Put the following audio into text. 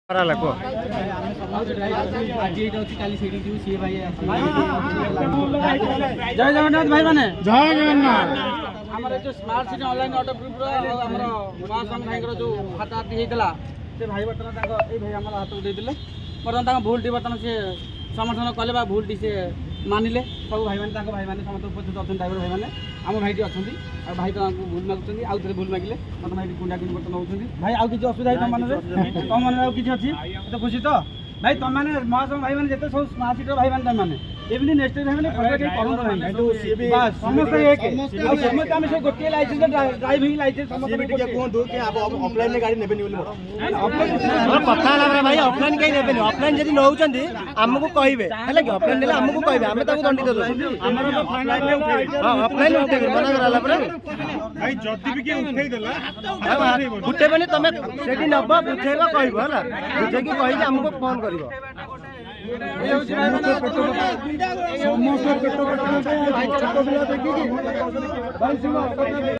को जय जगन्नाथ भाई मैंने जय जगन्नाथ आमर जो smart city online auto group आमर महास्वामी भाई जो हाथाहाथी होता से भाई बर्तमान ये भाई आम हाथ को देते बर्तमान भूल टी बर्तमान से समर्थन कले भूल टी से मानिले सब भाई मैंने भाई मैंने समस्त उपस्थित अच्छा ड्राइवर भाई मैंने आम भाई अच्छा भाई तो भूल मागुच्च आउ थे भूल मागिले मतलब भाई कुंडा कुंडी बर्तन होती भाई आउ कि असुविधा तुम मन तुम मन आउ कि अच्छी तो खुशी तो भाई तुम मैंने महासम भाई मैंने जिते सब स्मार्ट सिटी भाई मैंने तुम एमती नेक्स्ट टाइम समस्त समस्त आम सब गोटे लाइसेंस ड्राइविंग लाइसेंस ऑफलाइन गाड़ी नेबे कथा भाई ऑफलाइन कहीं नेबे ऑफलाइन जब नौकरी आमको कहे है कि ऑफलाइन ने आमको कहे आम दंडित ऑफलाइन मना करा भाई जदि भी के उठेई देला उठेबनी तुम से नब बुझेगा कह बुझे कही आमको फोन कर समस्त पेट